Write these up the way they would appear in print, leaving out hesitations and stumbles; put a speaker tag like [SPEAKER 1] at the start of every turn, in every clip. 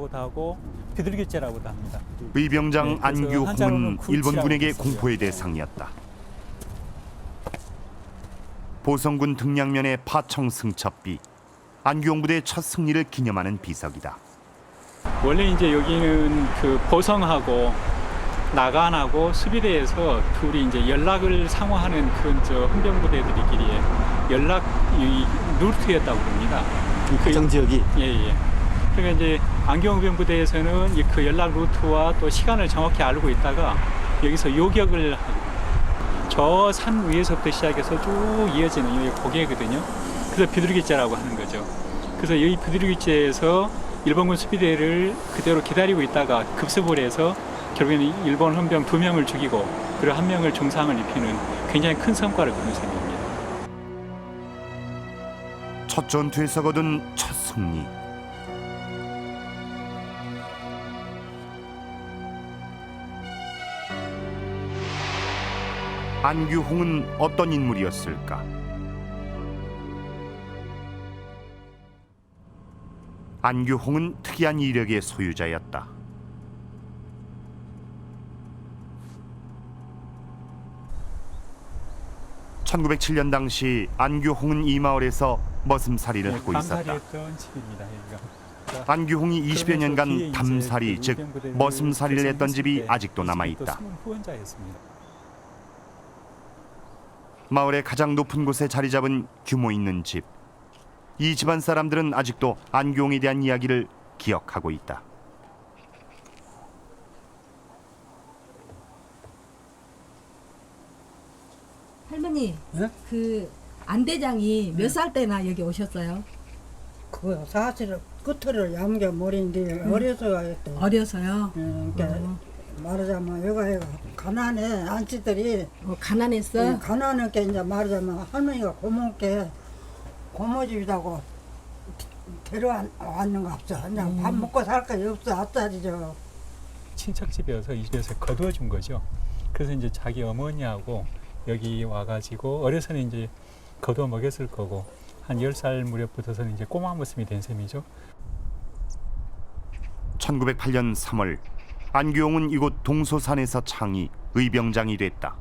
[SPEAKER 1] 의병장이라고도 하고 비둘기째라고도 합니다.
[SPEAKER 2] 의병장
[SPEAKER 1] 네, 그래서
[SPEAKER 2] 안규홍은
[SPEAKER 1] 한자로는 굴치라고
[SPEAKER 2] 일본군에게
[SPEAKER 1] 있어요.
[SPEAKER 2] 공포의 대상이었다. 보성군 등량면의 파청 승첩비, 안규홍 부대의 첫 승리를 기념하는 비석이다.
[SPEAKER 1] 원래 이제 여기는 그 보성하고 나간하고 수비대에서 둘이 이제 연락을 상호하는 그 헌병부대들끼리의 연락 루트였다고 봅니다. 그
[SPEAKER 3] 정지역이
[SPEAKER 1] 예예. 그러니까 이제 안규홍 부대에서는 그 연락 루트와 또 시간을 정확히 알고 있다가 여기서 요격을 저 산 위에서부터 시작해서 쭉 이어지는 여기 고개거든요. 그래서 비둘기째라고 하는 거죠. 그래서 여기 비둘기째에서 일본군 수비대를 그대로 기다리고 있다가 급습을 해서 결국에는 일본 헌병 2명을 죽이고 그리고 1명을 중상을 입히는 굉장히 큰 성과를 거둔 셈입니다.
[SPEAKER 2] 첫 전투에서 거둔 첫 승리. 안규홍은 어떤 인물이었을까? 안규홍은 특이한 이력의 소유자였다. (1907년) 당시 안규홍은 이 마을에서 머슴살이를 하고 있었다.
[SPEAKER 1] 감살이했던 집입니다. 여기가.
[SPEAKER 2] 안규홍이 20여 년간
[SPEAKER 1] 뒤에 이제
[SPEAKER 2] 담살이
[SPEAKER 1] 그
[SPEAKER 2] 즉
[SPEAKER 1] 의병부대를
[SPEAKER 2] 머슴살이를 했던 집이
[SPEAKER 1] 결성했을 때
[SPEAKER 2] 아직도 남아있다.
[SPEAKER 1] 숨은 후원자였습니다.
[SPEAKER 2] 마을의 가장 높은 곳에 자리 잡은 규모 있는 집. 이 집안 사람들은 아직도 안규홍에 대한 이야기를 기억하고 있다.
[SPEAKER 4] 할머니,
[SPEAKER 5] 예?
[SPEAKER 4] 그 안대장이 몇 살 때나 여기 오셨어요?
[SPEAKER 5] 그 사실 끝을 얌겨 모르는데 어려서 했대.
[SPEAKER 4] 어려서요.
[SPEAKER 5] 그러니까 말하자면 여기가 가난해 안치들이
[SPEAKER 4] 가난했어?
[SPEAKER 5] 가난하게 이제 말하자면 할머니가 고모께 고모집이라고 데려왔는 거 없어. 그냥 밥 먹고 살 거 없어 앞자리죠.
[SPEAKER 1] 친척집이어서 이 집에서 거두어 준 거죠. 그래서 이제 자기 어머니하고 여기 와가지고 어려서는 이제 거두어 먹였을 거고 한 10살 무렵부터서는 이제 꼬마 모습이 된 셈이죠.
[SPEAKER 2] 1908년 3월 안규홍은 이곳 동소산에서 창이 의병장이 됐다.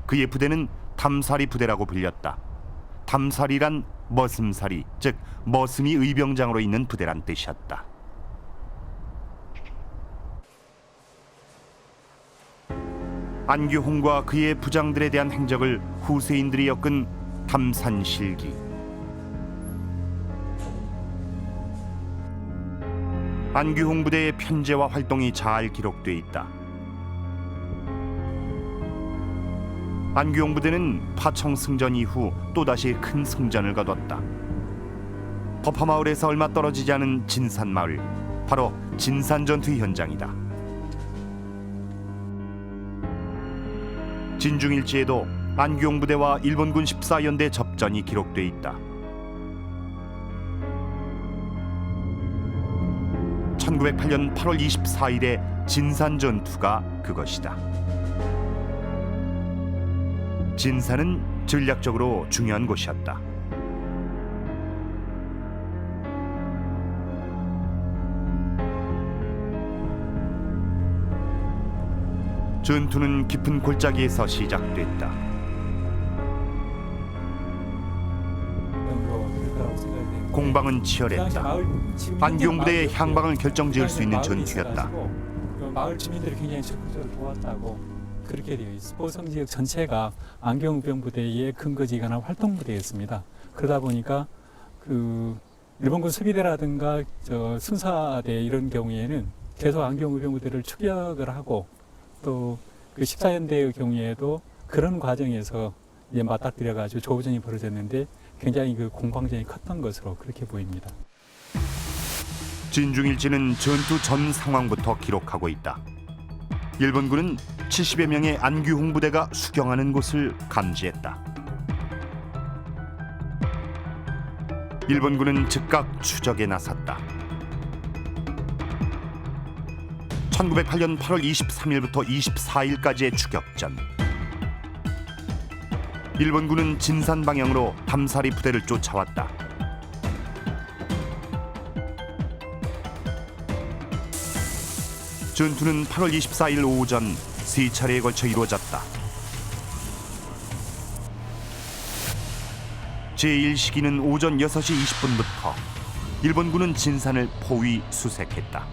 [SPEAKER 2] 그의 부대는 담사리 부대라고 불렸다. 담사리란 머슴사리, 즉 머슴이 의병장으로 있는 부대란 뜻이었다. 안규홍과 그의 부장들에 대한 행적을 후세인들이 엮은 담산실기. 안규홍 부대의 편제와 활동이 잘 기록돼 있다. 안규홍 부대는 파청 승전 이후 또다시 큰 승전을 거뒀다. 법화마을에서 얼마 떨어지지 않은 진산마을, 바로 진산전투 현장이다. 진중일지에도 안규홍 부대와 일본군 14연대 접전이 기록돼 있다. 1908년 8월 24일의 진산전투가 그것이다. 진산은 전략적으로 중요한 곳이었다. 전투는 깊은 골짜기에서 시작됐다. 공방은 치열했다. 안규홍 부대의 향방을 결정지을 수 있는 전투였다.
[SPEAKER 1] 마을 주민들이 굉장히 적극적으로 도왔다고 그렇게 되어 있습니다. 보성 지역 전체가 안규홍 부대의 근거지거나 활동 부대였습니다. 그러다 보니까 그 일본군 수비대라든가 순사대 이런 경우에는 계속 안규홍 부대를 추격을 하고 또 그 14연대의 경우에도 그런 과정에서 이제 맞닥뜨려가지고 조우전이 벌어졌는데 굉장히 그 공방전이 컸던 것으로 그렇게 보입니다.
[SPEAKER 2] 진중일지는 전투 전 상황부터 기록하고 있다. 일본군은 70여 명의 안규홍 부대가 수경하는 곳을 감지했다. 일본군은 즉각 추적에 나섰다. 1908년 8월 23일부터 24일까지의 추격전. 일본군은 진산 방향으로 담사리 부대를 쫓아왔다. 전투는 8월 24일 오전 세 차례에 걸쳐 이루어졌다. 제1시기는 오전 6시 20분부터 일본군은 진산을 포위 수색했다.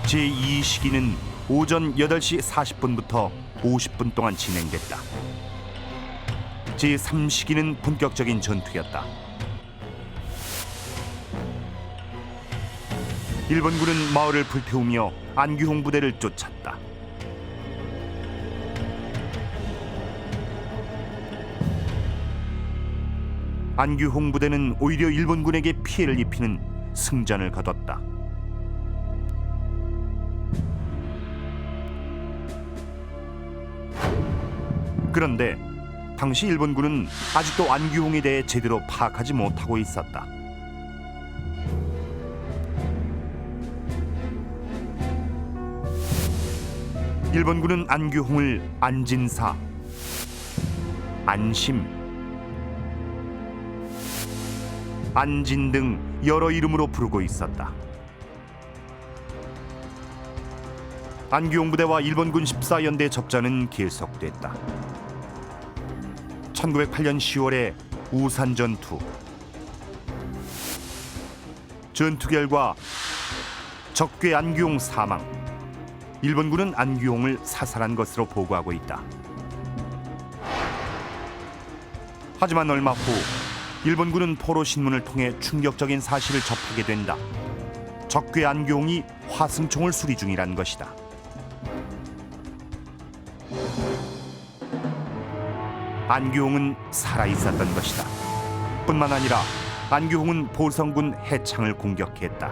[SPEAKER 2] 제2시기는 오전 8시 40분부터 50분 동안 진행됐다. 제3시기는 본격적인 전투였다. 일본군은 마을을 불태우며 안규홍 부대를 쫓았다. 안규홍 부대는 오히려 일본군에게 피해를 입히는 승전을 거뒀다. 그런데 당시 일본군은 아직도 안규홍에 대해 제대로 파악하지 못하고 있었다. 일본군은 안규홍을 안진사, 안심, 안진 등 여러 이름으로 부르고 있었다. 안규홍 부대와 일본군 14연대 접전은 계속됐다. 1908년 10월에 우산 전투. 전투 결과 적괴 안규홍 사망. 일본군은 안규홍을 사살한 것으로 보고하고 있다. 하지만 얼마 후 일본군은 포로 신문을 통해 충격적인 사실을 접하게 된다. 적괴 안규홍이 화승총을 수리 중이란 것이다. 안규홍은 살아있었던 것이다. 뿐만 아니라 안규홍은 보성군 해창을 공격했다.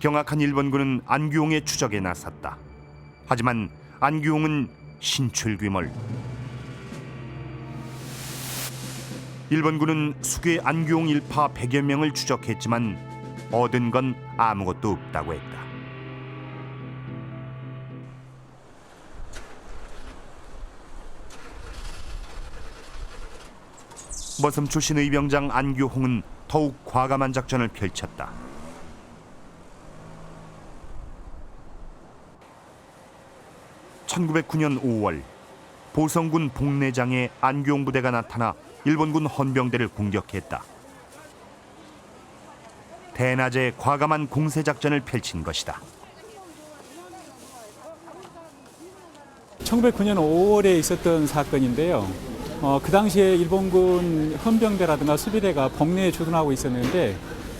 [SPEAKER 2] 경악한 일본군은 안규홍의 추적에 나섰다. 하지만 안규홍은 신출귀몰. 일본군은 수괴 안규홍 일파 100여 명을 추적했지만 얻은 건 아무것도 없다고 했다. 머슴 출신 의병장 안규홍은 더욱 과감한 작전을 펼쳤다. (1909년 5월) 보성군 복내장에 안규홍 부대가 나타나 일본군 헌병대를 공격했다. 대낮에 과감한 공세 작전을 펼친 것이다.
[SPEAKER 1] 1909년 5월에 있었던 사건인데요. 그 당시에 일본군 헌병대라든가 수비대가 복내에 주둔하고 있었는데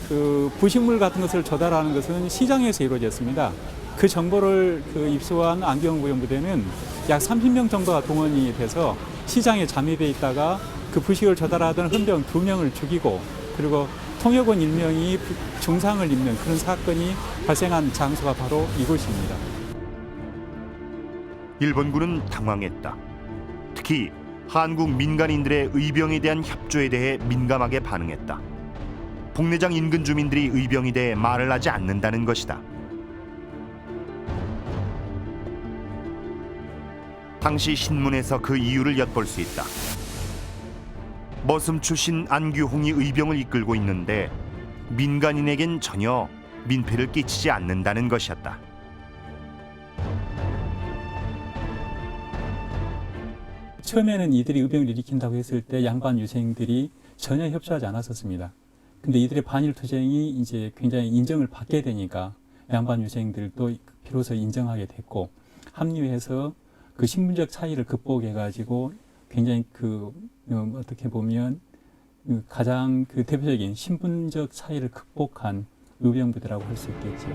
[SPEAKER 1] 그 부식물 같은 것을 조달하는 것은 시장에서 이루어졌습니다. 그 정보를 입수한 안규홍 부영부대는 약 30명 정도가 동원이 돼서 시장에 잠입해 있다가 그 부식을 조달하던 헌병 2명을 죽이고 그리고 통역원 1명이 중상을 입는 그런 사건이 발생한 장소가 바로 이곳입니다.
[SPEAKER 2] 일본군은 당황했다. 특히 한국 민간인들의 의병에 대한 협조에 대해 민감하게 반응했다. 복내장 인근 주민들이 의병에 대해 말을 하지 않는다는 것이다. 당시 신문에서 그 이유를 엿볼 수 있다. 머슴 출신 안규홍이 의병을 이끌고 있는데 민간인에겐 전혀 민폐를 끼치지 않는다는 것이었다.
[SPEAKER 1] 처음에는 이들이 의병을 일으킨다고 했을 때 양반 유생들이 전혀 협조하지 않았었습니다. 근데 이들의 반일 투쟁이 이제 굉장히 인정을 받게 되니까 양반 유생들도 비로소 인정하게 됐고 합류해서 그 신분적 차이를 극복해가지고 굉장히 어떻게 보면 가장 대표적인 신분적 차이를 극복한 의병부대라고 할 수 있겠죠.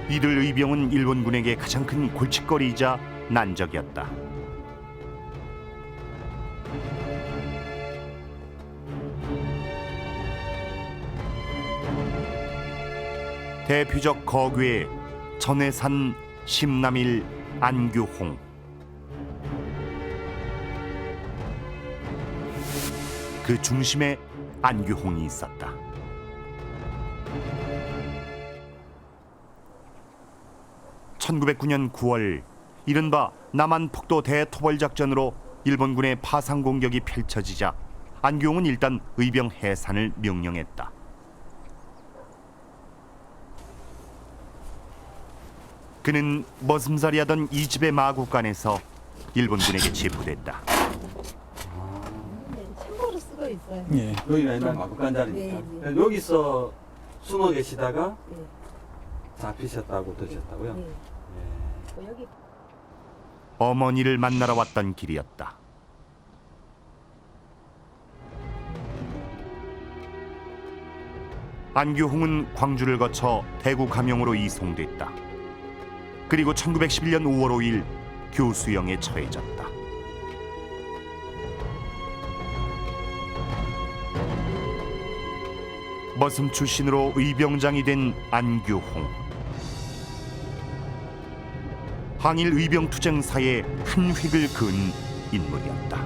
[SPEAKER 2] 이들 의병은 일본군에게 가장 큰 골칫거리이자 난적이었다. 대표적 거괴 전해산 심남일 안규홍. 그 중심에 안규홍이 있었다. (1909년 9월) 이른바 남한 폭도 대토벌 작전으로 일본군의 파상 공격이 펼쳐지자 안규홍은 일단 의병 해산을 명령했다. 그는 머슴살이하던 이 집의 마구간에서 일본군에게 체포됐다.
[SPEAKER 4] 참고로 쓰고 있어요.
[SPEAKER 1] 예.
[SPEAKER 3] 여기가 옛날 마구간 자리니까.
[SPEAKER 4] 네,
[SPEAKER 3] 그래서 여기서 숨어 계시다가
[SPEAKER 4] 네.
[SPEAKER 3] 잡히셨다고 드셨다고요?
[SPEAKER 4] 네.
[SPEAKER 3] 예.
[SPEAKER 4] 여기
[SPEAKER 2] 어머니를 만나러 왔던 길이었다. 안규홍은 광주를 거쳐 대구 감영으로 이송됐다. 그리고 1911년 5월 5일 교수형에 처해졌다. 머슴 출신으로 의병장이 된 안규홍. 항일 의병 투쟁사에 한 획을 그은 인물이었다.